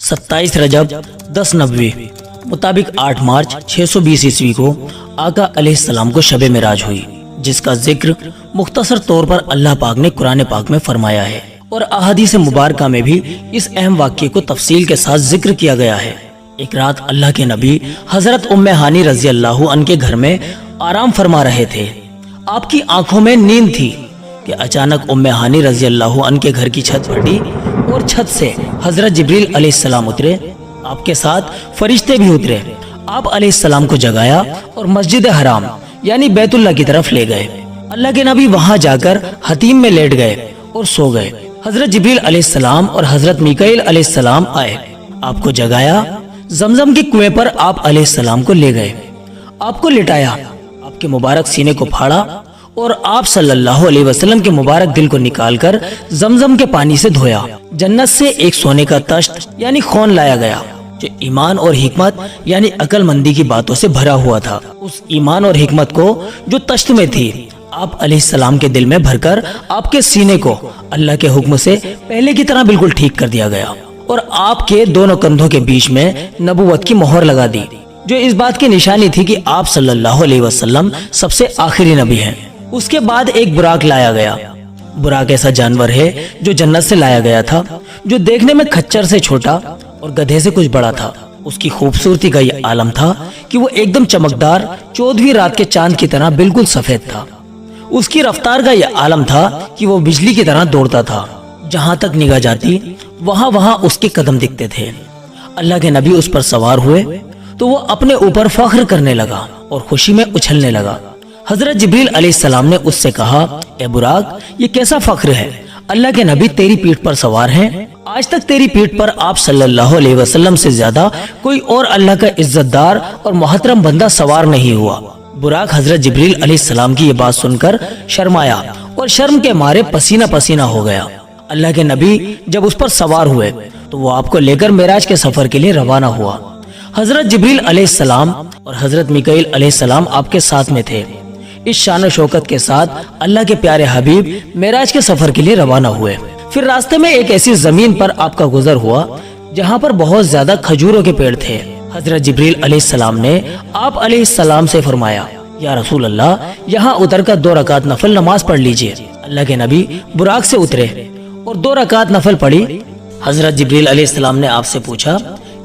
27 रजब 1090 मुताबिक 8 मार्च 620 ईस्वी को आका अलैहिस्सलाम को शब मिराज हुई, जिसका जिक्र मुख्तसर तौर पर अल्लाह पाक ने कुरान पाक में फरमाया है और अहादीस मुबारका में भी इस अहम वाक़ये को तफसील के साथ जिक्र किया गया है। एक रात अल्लाह के नबी हजरत उम्मे हानी रजी अल्लाह अन्हा के घर में आराम फरमा रहे थे। आपकी आंखों में नींद थी कि अचानक उम्मे हानी रजी अल्लाह अन्हा के घर की छत फटी और छत से हजरत जिब्रील अलैहिस्सलाम उतरे। आपके साथ फरिश्ते भी उतरे। आप अलैहिस्सलाम को जगाया और मस्जिद हराम यानी बैतुल्लाह की तरफ ले गए। अल्लाह के नबी वहां जाकर हतीम में लेट गए और सो गए। हजरत जिब्रील अलैहिस्सलाम और हजरत मीकाईल अलैहिस्सलाम आए, आपको जगाया। जमजम के कुएं पर आप अलैहिस्सलाम को ले गए, आपको लिटाया, आपके मुबारक सीने को फाड़ा और आप सल्लल्लाहु अलैहि वसल्लम के मुबारक दिल को निकालकर जमजम के पानी से धोया। जन्नत से एक सोने का तश्त यानी खून लाया गया जो ईमान और हिकमत यानी अक्लमंदी की बातों से भरा हुआ था। उस ईमान और हिकमत को जो तश्त में थी आप अलैहिस्सलाम के दिल में भरकर आपके सीने को अल्लाह के हुक्म से पहले की तरह बिल्कुल ठीक कर दिया गया और आपके दोनों कंधों के बीच में नबुवत की मोहर लगा दी, जो इस बात की निशानी थी कि आप सल्लल्लाहु अलैहि वसल्लम सबसे आखिरी नबी हैं। उसके बाद एक बुराक लाया गया। बुराक ऐसा जानवर है जो जन्नत से लाया गया था, जो देखने में खच्चर से छोटा और गधे से कुछ बड़ा था। उसकी खूबसूरती का यह आलम था कि वो एकदम चमकदार 14वीं रात के चांद की तरह बिल्कुल सफेद था। उसकी रफ्तार का यह आलम था कि वो बिजली की तरह दौड़ता था। जहां तक निगाह जाती वहां वहां उसके कदम दिखते थे। अल्लाह के नबी उस पर सवार हुए तो वो अपने ऊपर फख्र करने लगा और खुशी में उछलने लगा। हजरत जिब्रील अलैहिस्सलाम ने उससे कहा, ए बुराक, ये कैसा फख्र है? अल्लाह के नबी तेरी पीठ पर सवार हैं। आज तक तेरी पीठ पर आप सल्लल्लाहु अलैहि वसल्लम से ज्यादा कोई और अल्लाह का इज्जतदार और मोहतरम बंदा सवार नहीं हुआ। बुराक हजरत जिब्रील अलैहिस्सलाम की ये बात सुनकर शर्माया और शर्म के मारे पसीना पसीना हो गया। अल्लाह के नबी जब उस पर सवार हुए तो वो आपको लेकर मेराज के सफर के लिए रवाना हुआ। हजरत जिब्रील अलैहिस्सलाम और हजरत मीकाईल अलैहिस्सलाम आपके साथ में थे। इस शान और शौकत के साथ अल्लाह के प्यारे हबीब मेराज के सफर के लिए रवाना हुए। फिर रास्ते में एक ऐसी जमीन पर आपका गुजर हुआ जहाँ पर बहुत ज्यादा खजूरों के पेड़ थे। हजरत जिब्रील अलैहिस्सलाम ने आप अलैहिस्सलाम से फरमाया, या रसूल अल्लाह, यहाँ उतर कर 2 रकात नफल नमाज पढ़ लीजिए। अल्लाह के नबी बुराक से उतरे और 2 रकात नफल पढ़ी। हजरत जिब्रील अलैहिस्सलाम ने आपसे पूछा,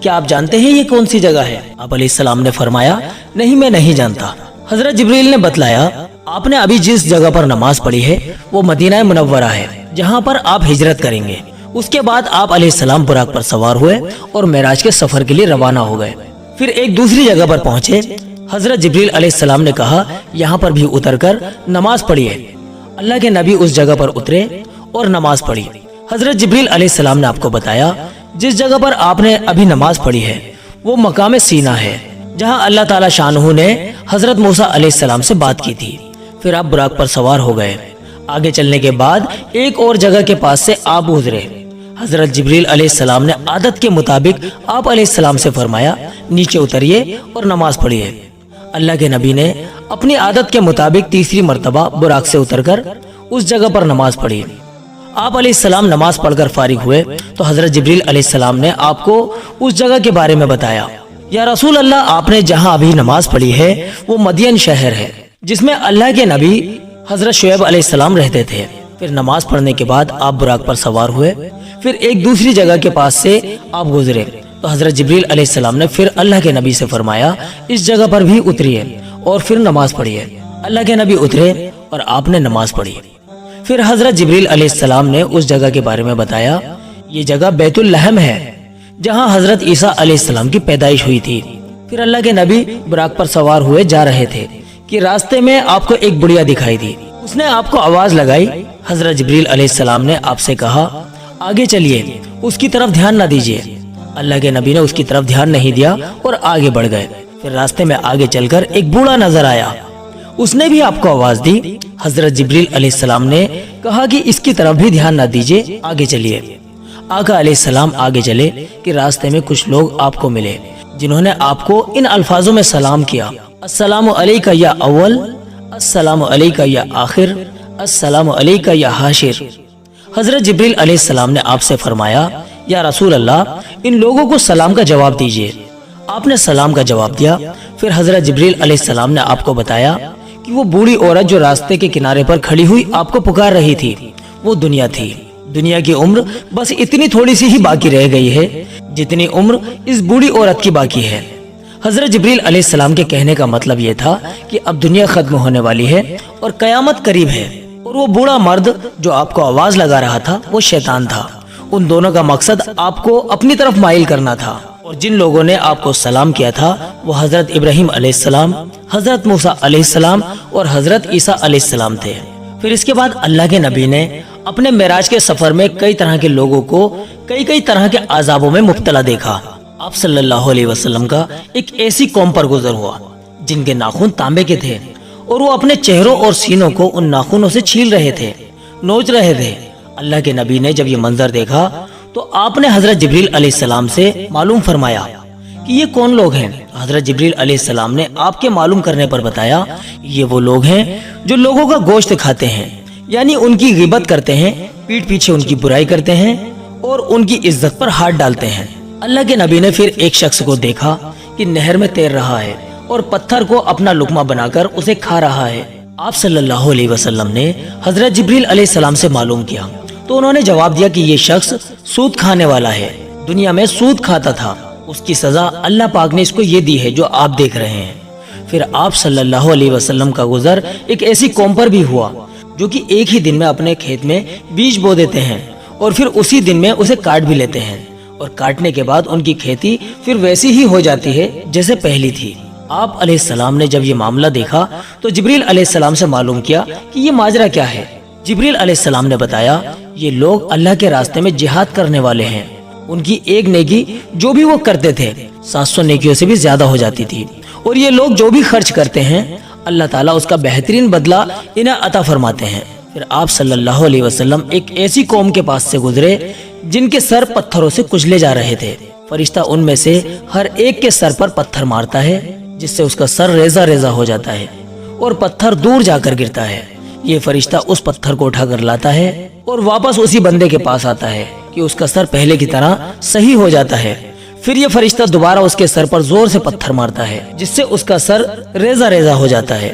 क्या आप जानते हैं ये कौन सी जगह है? आप अलैहिस्सलाम ने फरमाया, नहीं, मैं नहीं जानता। हजरत जिब्रील ने बतलाया, आपने अभी जिस जगह पर नमाज पढ़ी है वो मदीना मुनव्वरा है, जहाँ पर आप हिजरत करेंगे। उसके बाद आप अलैहिस्सलाम बुराक पर सवार हुए और मेराज के सफर के लिए रवाना हो गए। फिर एक दूसरी जगह पर पहुंचे। हजरत जिब्रील अलैहिस्सलाम ने कहा, यहाँ पर भी उतरकर नमाज पढ़िए। अल्लाह के नबी उस जगह पर उतरे और नमाज पढ़ी। हजरत जिब्रील अलैहिस्सलाम ने आपको बताया, जिस जगह पर आपने अभी नमाज पढ़ी है वो मकाम सीना है, जहाँ अल्लाह ताला शानहू ने हजरत मूसा अलैहिस्सलाम से बात की थी। फिर आप बुराक पर सवार हो गए। आगे चलने के बाद एक और जगह के पास से आप गुजरे। हजरत जिब्रील अलैहिस्सलाम ने आदत के मुताबिक आप अलैहिस्सलाम से फरमाया, नीचे उतरिए और नमाज पढ़िए। अल्लाह के नबी ने अपनी आदत के मुताबिक तीसरी मर्तबा बुराक से उतरकर उस जगह पर नमाज पढ़ी। आप अलैहिस्सलाम नमाज पढ़कर फारिग हुए तो हजरत जिब्रील अलैहिस्सलाम ने आपको उस जगह के बारे में बताया, या रसूल अल्लाह, आपने जहां अभी नमाज पढ़ी है वो मदियन शहर है, जिसमें अल्लाह के नबी हजरत शुएब अलैहिस्सलाम रहते थे। फिर नमाज पढ़ने के बाद आप बुराक पर सवार हुए। फिर एक दूसरी जगह के पास से आप गुजरे तो हजरत जिब्रील अलैहिस्सलाम ने फिर अल्लाह के नबी से फरमाया, इस जगह पर भी उतरिए और फिर नमाज पढ़िए। अल्लाह के नबी उतरे और आपने नमाज पढ़ी। फिर हजरत जिब्रील अलैहिस्सलाम ने उस जगह के बारे में बताया, ये जगह बैतुल लहम है, जहाँ हजरत ईसा अलैहिस्सलाम की पैदाइश हुई थी। फिर अल्लाह के नबी बुराक पर सवार हुए जा रहे थे कि रास्ते में आपको एक बुढ़िया दिखाई दी। उसने आपको आवाज लगाई। हजरत जिब्रील अलैहिस्सलाम ने आपसे कहा, आगे चलिए, उसकी तरफ ध्यान न दीजिए। अल्लाह के नबी ने उसकी तरफ ध्यान नहीं दिया और आगे बढ़ गए। फिर रास्ते में आगे चलकर एक बूढ़ा नजर आया। उसने भी आपको आवाज दी। हजरत जिब्रील अलैहिस्सलाम ने कहा कि इसकी तरफ भी ध्यान न दीजिए, आगे चलिए। आका अलैहिस्सलाम आगे चले कि रास्ते में कुछ लोग आपको मिले जिन्होंने आपको इन अल्फाजों में सलाम किया, अस्सलामु अलैका या अव्वल, अस्सलामु अलैका या आखिर, अस्सलामु अलैका या हाशिर। हजरत जिब्रील अलैहिस्सलाम ने आपसे फरमाया, या रसूल अल्लाह, इन लोगों को सलाम का जवाब दीजिए। आपने सलाम का जवाब दिया। फिर हजरत जिब्रील अलैहिस्सलाम ने आपको बताया कि वो बूढ़ी औरत जो रास्ते के किनारे पर खड़ी हुई आपको पुकार रही थी, वो दुनिया थी। दुनिया की उम्र बस इतनी थोड़ी सी ही बाकी रह गई है जितनी उम्र इस बूढ़ी औरत की बाकी है। हजरत जिब्रील अलैहिस्सलाम के कहने का मतलब ये था कि अब दुनिया खत्म होने वाली है और कयामत करीब है। और वो बूढ़ा मर्द जो आपको आवाज लगा रहा था वो शैतान था। उन दोनों का मकसद आपको अपनी तरफ माइल करना था। और जिन लोगों ने आपको सलाम किया था वो हजरत इब्राहिम अलैहिस्सलाम, हजरत मूसा अलैहिस्सलाम और हजरत ईसा अलैहिस्सलाम थे। फिर इसके बाद अल्लाह के नबी ने अपने मेराज के सफर में कई तरह के लोगों को कई तरह के अजाबों में मुब्तला देखा। आप सल्लल्लाहु अलैहि वसल्लम का एक ऐसी कौम पर गुजर हुआ जिनके नाखून तांबे के थे और वो अपने चेहरों और सीनों को उन नाखूनों से छील रहे थे, नोच रहे थे। अल्लाह के नबी ने जब ये मंजर देखा तो आपने हजरत जिब्रील अलैहिस्सलाम से मालूम फरमाया कि ये कौन लोग हैं। हजरत जिब्रील अलैहिस्सलाम ने आपके मालूम करने पर बताया, ये वो लोग हैं जो लोगों का गोश्त खाते हैं, यानी उनकी गिबत करते हैं, पीठ पीछे उनकी बुराई करते हैं और उनकी इज्जत पर हाथ डालते हैं। अल्लाह के नबी ने फिर एक शख्स को देखा कि नहर में तैर रहा है और पत्थर को अपना लुकमा बनाकर उसे खा रहा है। आप सल्लल्लाहु अलैहि वसल्लम ने हजरत जिब्रील अलैहिस्सलाम से मालूम किया तो उन्होंने जवाब दिया कि ये शख्स सूद खाने वाला है, दुनिया में सूद खाता था, उसकी सजा अल्लाह पाक ने इसको ये दी है जो आप देख रहे हैं। फिर आप सल्लल्लाहु अलैहि वसल्लम का गुजर एक ऐसी कौम पर भी हुआ जो कि एक ही दिन में अपने खेत में बीज बो देते हैं और फिर उसी दिन में उसे काट भी लेते हैं और काटने के बाद उनकी खेती फिर वैसी ही हो जाती है जैसे पहली थी। आप अलैहिस्सलाम ने जब ये मामला देखा तो जिब्रील अलैहिस्सलाम से मालूम किया कि ये माजरा क्या है। जिब्रील अलैहिस्सलाम ने बताया, ये लोग अल्लाह के रास्ते में जिहाद करने वाले हैं। उनकी एक नेकी जो भी वो करते थे 700 नेकियों से भी ज्यादा हो जाती थी और ये लोग जो भी खर्च करते हैं अल्लाह ताला उसका बेहतरीन बदला इन्हें अता फरमाते हैं। फिर आप सल्लल्लाहु अलैहि वसल्लम एक ऐसी कौम के पास से गुजरे जिनके सर पत्थरों से कुचले जा रहे थे। फरिश्ता उनमें से हर एक के सर पर पत्थर मारता है जिससे उसका सर रेजा रेजा हो जाता है और पत्थर दूर जाकर गिरता है। ये फरिश्ता उस पत्थर को उठाकर लाता है और वापस उसी बंदे के पास आता है कि उसका सर पहले की तरह सही हो जाता है। फिर ये फरिश्ता दोबारा उसके सर पर जोर से पत्थर मारता है जिससे उसका सर रेजा रेजा हो जाता है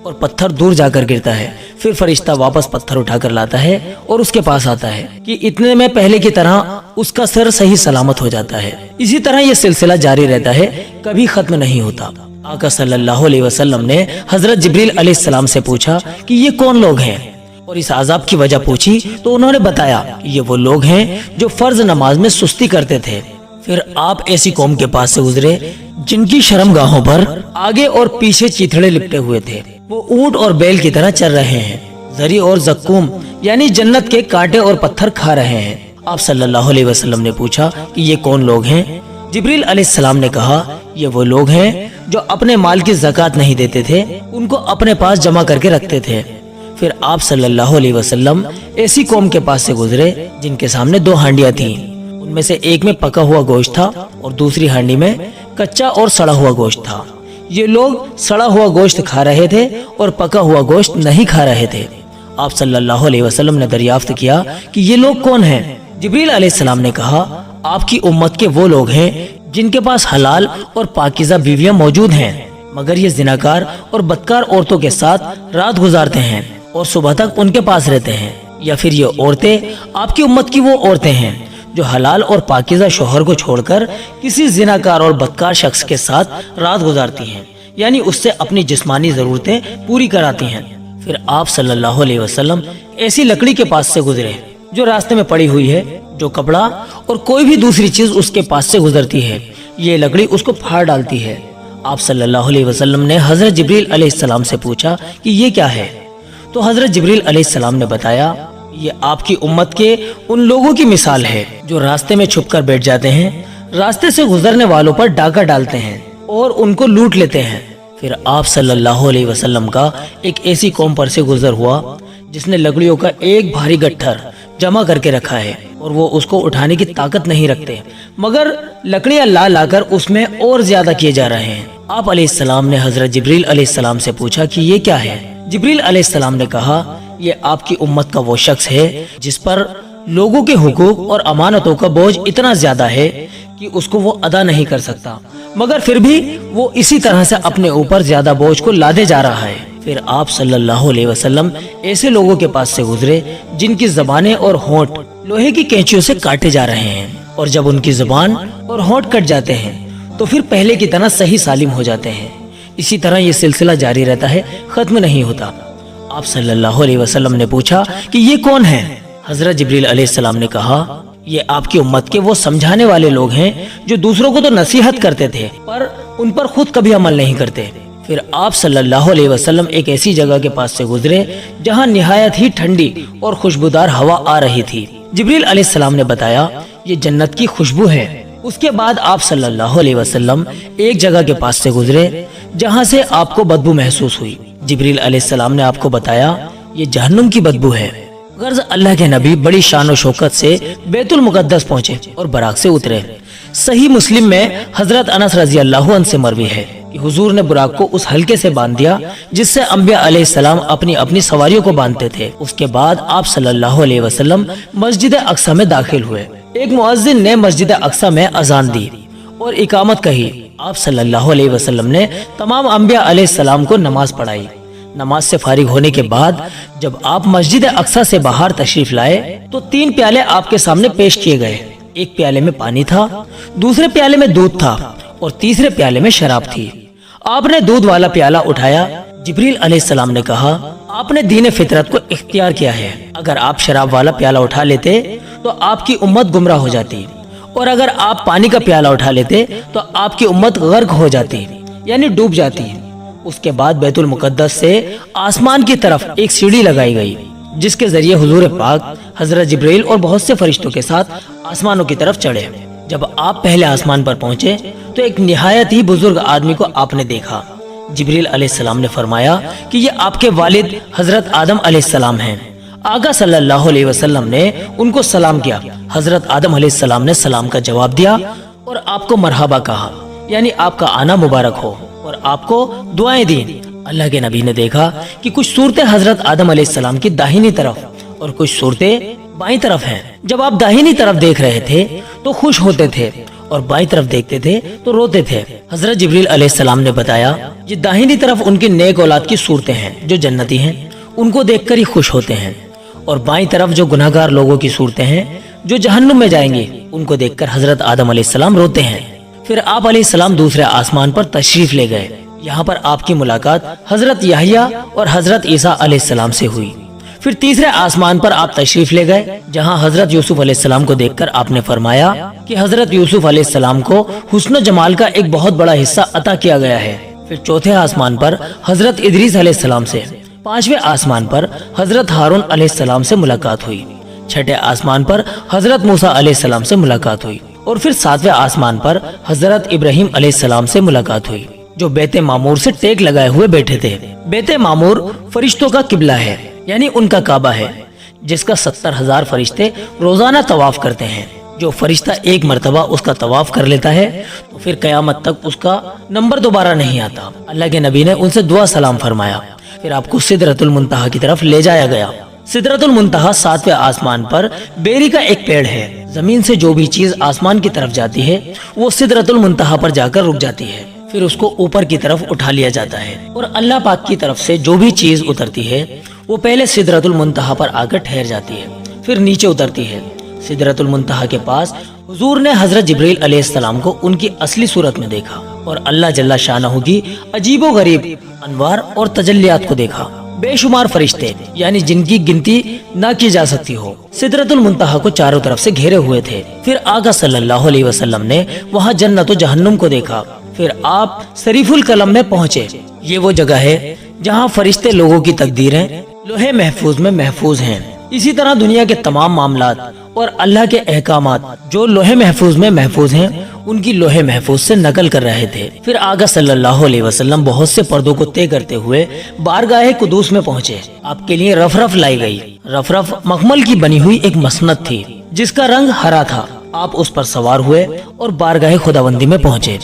और पत्थर दूर जाकर गिरता है। फिर फरिश्ता वापस पत्थर उठाकर लाता है और उसके पास आता है कि इतने में पहले की तरह उसका सर सही सलामत हो जाता है। इसी तरह ये सिलसिला जारी रहता है, कभी खत्म नहीं होता। आका सल्लल्लाहु अलैहि वसल्लम ने हजरत जिब्रील अलैहिस्सलाम से पूछा कि ये कौन लोग हैं और इस आजाब की वजह पूछी तो उन्होंने बताया कि ये वो लोग हैं जो फर्ज नमाज में सुस्ती करते थे। फिर आप ऐसी कौम के पास से गुजरे जिनकी शर्मगाहों पर आगे और पीछे चीथड़े लिपटे हुए थे। वो ऊंट और बैल की तरह चल रहे हैं, जरी और जक्कूम यानी जन्नत के कांटे और पत्थर खा रहे हैं। आप सल्लल्लाहु अलैहि वसल्लम ने पूछा कि ये कौन लोग हैं। जिब्रील अलैहिस्सलाम ने कहा, ये वो लोग हैं जो अपने माल की ज़कात नहीं देते थे, उनको अपने पास जमा करके रखते थे। फिर आप सल्लल्लाहु अलैहि वसल्लम ऐसी कौम के पास से गुजरे जिनके सामने 2 हांडियां थीं। उनमें से एक में पका हुआ गोश्त था और दूसरी हांडी में कच्चा और सड़ा हुआ गोश्त था। ये लोग सड़ा हुआ गोश्त खा रहे थे और पका हुआ गोश्त नहीं खा रहे थे। आप सल्लल्लाहु अलैहि वसल्लम ने दरियाफ्त किया कि ये लोग कौन हैं। जिब्रील अलैहिस्सलाम ने कहा, आपकी उम्मत के वो लोग हैं जिनके पास हलाल और पाकीज़ा बीवियां मौजूद हैं, मगर ये जिनाकार और बदकार औरतों के साथ रात गुजारते हैं और सुबह तक उनके पास रहते हैं। या फिर ये औरतें आपकी उम्मत की वो औरतें हैं जो हलाल और पाकीज़ा शोहर को छोड़कर किसी जिनाकार और बदकार शख्स के साथ रात गुजारती हैं, यानी उससे अपनी जिस्मानी जरूरतें पूरी कराती हैं। फिर आप सल्लल्लाहु अलैहि वसल्लम ऐसी लकड़ी के पास से गुजरे जो रास्ते में पड़ी हुई है, जो कपड़ा और कोई भी दूसरी चीज उसके पास से गुजरती है, ये लकड़ी उसको फाड़ डालती है। आप सल्लल्लाहु अलैहि वसल्लम ने हजरत जिब्रील अलैहिस्सलाम से पूछा कि ये क्या है, तो हजरत जिब्रील अलैहिस्सलाम ने बताया, ये आपकी उम्मत के उन लोगों की मिसाल है जो रास्ते में छुपकर बैठ जाते हैं, रास्ते से गुजरने वालों पर डाका डालते हैं और उनको लूट लेते हैं। फिर आप सल्लल्लाहु अलैहि वसल्लम का एक ऐसी कौम पर से गुजर हुआ जिसने लकड़ियों का एक भारी गट्ठर जमा करके रखा है और वो उसको उठाने की ताकत नहीं रखते, मगर लकड़ियां ला लाकर उसमें और ज्यादा किए जा रहे हैं। आप अलैहिस्सलाम ने हजरत जिब्रील अलैहिस्सलाम से पूछा कि ये क्या है। जिब्रील अलैहिस्सलाम ने कहा, ये आपकी उम्मत का वो शख्स है जिस पर लोगों के हुकूक और अमानतों का बोझ इतना ज्यादा है कि उसको वो अदा नहीं कर सकता, मगर फिर भी वो इसी तरह से अपने ऊपर ज्यादा बोझ को लादे जा रहा है। फिर आप सल्लल्लाहु अलैहि वसल्लम ऐसे लोगों के पास से गुजरे जिनकी ज़बानें और होंठ लोहे की कैंचियों से काटे जा रहे हैं, और जब उनकी ज़बान और होंठ कट जाते हैं तो फिर पहले की तरह सही सालिम हो जाते हैं। इसी तरह ये सिलसिला जारी रहता है, खत्म नहीं होता। आप सल्लल्लाहु अलैहि वसल्लम ने पूछा कि ये कौन है? हजरत जिब्रील अलैहिस्सलाम ने कहा, ये आपकी उम्मत के वो समझाने वाले लोग हैं जो दूसरों को तो नसीहत करते थे पर उन पर खुद कभी अमल नहीं करते। फिर आप सल्लल्लाहु अलैहि वसल्लम एक ऐसी जगह के पास से गुजरे जहां निहायत ही ठंडी और खुशबूदार हवा आ रही थी। जिब्रील अलैहिस्सलाम ने बताया, ये जन्नत की खुशबू है। उसके बाद आप सल्लल्लाहु अलैहि वसल्लम एक जगह के पास से गुजरे जहां से आपको बदबू महसूस हुई। जिब्रील अलैहिस्सलाम ने आपको बताया, ये जहन्नुम की बदबू है। गर्ज अल्लाह के नबी बड़ी शान और शौकत से बैतुल मुकद्दस पहुंचे और बराक से उतरे। सही मुस्लिम में हजरत अनस रजी अल्लाह अन्हु से मरवी है कि हुजूर ने बुराक को उस हल्के से बांध दिया जिससे अंबिया अलैहिस्सलाम अपनी अपनी सवारियों को बांधते थे। उसके बाद आप सल्लल्लाहु अलैहि वसल्लम मस्जिद अक्सा में दाखिल हुए। एक मुअज्जिन ने मस्जिद अक्सा में अजान दी और इकामत कही। आप सल्लल्लाहु अलैहि वसल्लम ने तमाम अंबिया अलैहिस्सलाम को नमाज पढ़ाई। नमाज से फारिग होने के बाद जब आप मस्जिद अक्सा से बाहर तशरीफ लाए तो 3 प्याले आपके सामने पेश किए गए। एक प्याले में पानी था, दूसरे प्याले में दूध था और तीसरे प्याले में शराब थी। आपने दूध वाला प्याला उठाया। जिब्रील अलैहिस्सलाम ने कहा, आपने दीन फितरत को इख्तियार किया है। अगर आप शराब वाला प्याला उठा लेते तो आपकी उम्मत गुमराह हो जाती, और अगर आप पानी का प्याला उठा लेते तो आपकी उम्मत गर्क हो जाती, यानी डूब जाती। उसके बाद बैतुल मुकद्दस से आसमान की तरफ एक सीढ़ी लगाई गई जिसके जरिए हुजूर पाक हजरत जिब्रील और बहुत से फरिश्तों के साथ आसमानों की तरफ चढ़े। जब आप पहले आसमान पर पहुंचे तो एक निहायत ही बुजुर्ग आदमी को आपने देखा। जिब्रील अलैहिस्सलाम ने फरमाया कि ये आपके वालिद हजरत आदम अलैहिस्सलाम हैं। आका सल्लल्लाहु अलैहि वसल्लम ने उनको सलाम किया। हजरत आदम अलैहिस्सलाम ने सलाम का जवाब दिया और आपको मरहबा कहा, यानी आपका आना मुबारक हो, और आपको दुआएं दी। अल्लाह के नबी ने देखा कि कुछ सूरतें हजरत आदम अलैहिस्सलाम की दाहिनी तरफ और कुछ सूरतें बाईं तरफ हैं। जब आप दाहिनी तरफ देख रहे थे तो खुश होते थे और बाईं तरफ देखते थे तो रोते थे। हजरत जिब्रील अलैहिस्सलाम ने बताया, ये दाहिनी तरफ उनकी नेक औलाद की सूरतें हैं जो जन्नती हैं, उनको देखकर ही खुश होते हैं, और बाईं तरफ जो गुनाहगार लोगों की सूरतें हैं जो जहन्नुम में जाएंगे, उनको देखकर हजरत आदम अलैहिस्सलाम रोते हैं। फिर आप अलैहिस्सलाम दूसरे आसमान पर तशरीफ ले गए। यहाँ पर आपकी मुलाकात हजरत याहिया और हजरत ईसा अलैहिस्सलाम से हुई। फिर तीसरे आसमान पर आप तशरीफ ले गए जहाँ हजरत यूसुफ अलैहिस्सलाम को देखकर आपने फरमाया कि हजरत यूसुफ अलैहिस्सलाम को हुस्न जमाल का एक बहुत बड़ा हिस्सा अता किया गया है। फिर चौथे आसमान पर हजरत इदरीस अलैहिस्सलाम से, पांचवें आसमान पर हजरत हारून अलैहिस्सलाम से मुलाकात हुई, छठे आसमान पर हजरत मूसा अलैहिस्सलाम से मुलाकात हुई, और फिर सातवें आसमान पर हजरत इब्राहिम अलैहिस्सलाम से मुलाकात हुई जो बेते मामूर से टेक लगाए हुए बैठे थे। बेते मामूर फरिश्तों का किबला है, यानी उनका काबा है, जिसका 70,000 फरिश्ते रोजाना तवाफ करते हैं। जो फरिश्ता एक मर्तबा उसका तवाफ कर लेता है तो फिर कयामत तक उसका नंबर दोबारा नहीं आता। अल्लाह के नबी ने उनसे दुआ सलाम फरमाया। फिर आपको सिदरतुल मुंतहा की तरफ ले जाया गया। सिदरतुल मुंतहा 7वें आसमान पर बेरी का एक पेड़ है। जमीन से जो भी चीज आसमान की तरफ जाती है वो सिदरतुल मुंतहा पर जाकर रुक जाती है। फिर उसको ऊपर की तरफ उठा लिया जाता है, और अल्लाह पाक की तरफ से जो भी चीज उतरती है वो पहले सिदरतुल मुंतहा पर आकर ठहर जाती है, फिर नीचे उतरती है। सिदरतुल मुंतहा के पास हुजूर ने हजरत जिब्रील अलैहिस्सलाम को उनकी असली सूरत में देखा और अल्लाह जल्ला शानहू की अजीबो गरीब अनवार और तजल्लियात को देखा। बेशुमार फरिश्ते, यानी जिनकी गिनती ना की जा सकती हो, सिदरतुल मुंतहा को चारों तरफ से घेरे हुए थे। फिर आका सल्लल्लाहु अलैहि वसल्लम ने वहाँ जन्नत और जहन्नुम को देखा। फिर आप शरीफुल कलम में पहुँचे। ये वो जगह है जहाँ फरिश्ते लोगों की तकदीरें लोहे महफूज में महफूज हैं। इसी तरह दुनिया के तमाम मामलात और अल्लाह के अहकामात जो लोहे महफूज में महफूज हैं, उनकी लोहे महफूज से नकल कर रहे थे। फिर आका सल्लल्लाहु अलैहि वसल्लम बहुत से पर्दों को तय करते हुए बारगाह कुदूस में पहुँचे। आपके लिए रफरफ लाई गई। रफरफ मखमल की बनी हुई एक मसनद थी जिसका रंग हरा था। आप उस पर सवार हुए और बारगाह खुदाबंदी में पहुँचे।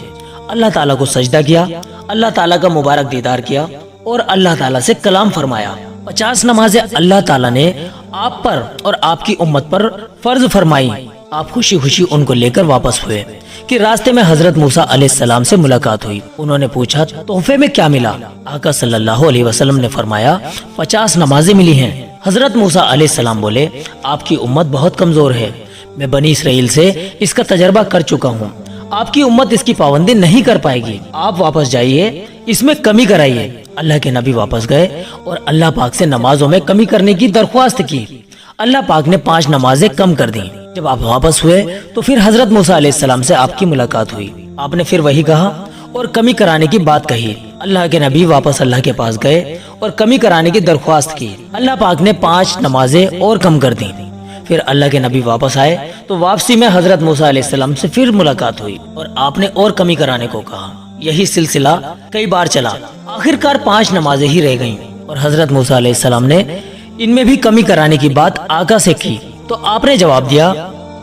अल्लाह ताला को सजदा किया, अल्लाह ताला का मुबारक दीदार किया और अल्लाह ताला से कलाम फरमाया। 50 नमाजें अल्लाह ताला ने आप पर और आपकी उम्मत पर फर्ज फरमाई। आप खुशी खुशी उनको लेकर वापस हुए कि रास्ते में हजरत मूसा अलैहिस्सलाम से मुलाकात हुई। उन्होंने पूछा, तोहफे में क्या मिला? आका सल्लल्लाहु अलैहि वसल्लम ने फरमाया, 50 नमाजें मिली हैं। हजरत मूसा अलैहिस्सलाम बोले, आपकी उम्मत बहुत कमजोर है, मैं बनी इसराइल से इसका तजर्बा कर चुका हूँ, आपकी उम्मत इसकी पाबंदी नहीं कर पाएगी, आप वापस जाइए, इसमें कमी कराइए। अल्लाह के नबी वापस गए और अल्लाह पाक से नमाजों में कमी करने की दरख्वास्त की। अल्लाह पाक ने 5 नमाजें कम कर दी। जब आप वापस हुए तो फिर हजरत मूसा अलैहिस्सलाम से आपकी मुलाकात हुई। आपने फिर वही कहा और कमी कराने की बात कही। अल्लाह के नबी वापस अल्लाह के पास गए और कमी कराने की दरख्वास्त की। अल्लाह पाक ने 5 नमाजें और कम कर दी। फिर अल्लाह के नबी वापस आए तो वापसी में हजरत मूसा अलैहिस्सलाम से फिर मुलाकात हुई और आपने और कमी कराने को कहा। यही सिलसिला कई बार चला। आखिरकार 5 नमाजें ही रह गईं और हजरत मूसा अलैहिस्सलाम ने इनमें भी कमी कराने की बात आका से की तो आपने जवाब दिया,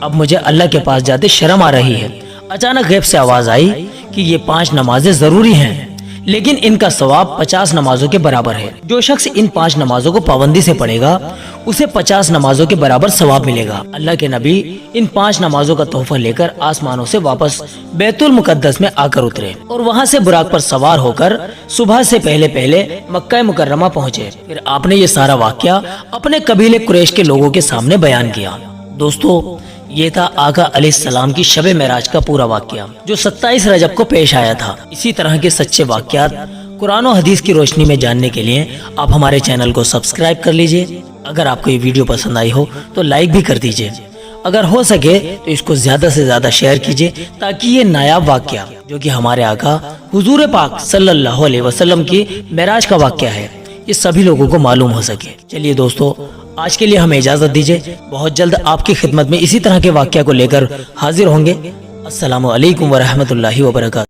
अब मुझे अल्लाह के पास जाते शर्म आ रही है। अचानक गैब से आवाज आई कि ये 5 नमाजें जरूरी हैं, लेकिन इनका सवाब 50 नमाजों के बराबर है। जो शख्स इन 5 नमाजों को पाबंदी से पढ़ेगा उसे 50 नमाजों के बराबर सवाब मिलेगा। अल्लाह के नबी इन 5 नमाजों का तोहफा लेकर आसमानों से वापस बैतुल मुकद्दस में आकर उतरे और वहाँ से बुराक पर सवार होकर सुबह से पहले पहले मक्का मुकर्रमा पहुँचे। फिर आपने ये सारा वाकया अपने कबीले कुरैश के लोगों के सामने बयान किया। दोस्तों, ये था आका अलैहिस्सलाम की शब मेराज का पूरा वाकया जो 27 रजब को पेश आया था। इसी तरह के सच्चे वाकयात कुरान और हदीस की रोशनी में जानने के लिए आप हमारे चैनल को सब्सक्राइब कर लीजिए। अगर आपको ये वीडियो पसंद आई हो तो लाइक भी कर दीजिए। अगर हो सके तो इसको ज्यादा से ज्यादा शेयर कीजिए ताकि ये नायाब वाकया जो कि हमारे आका हुजूर पाक सल्लल्लाहु अलैहि वसल्लम की मेराज का वाकया है, ये सभी लोगों को मालूम हो सके। चलिए दोस्तों, आज के लिए हमें इजाजत दीजिए। बहुत जल्द आपकी खिदमत में इसी तरह के वाकया को लेकर हाजिर होंगे। अस्सलामु अलैकुम व रहमतुल्लाहि व बरकातहू।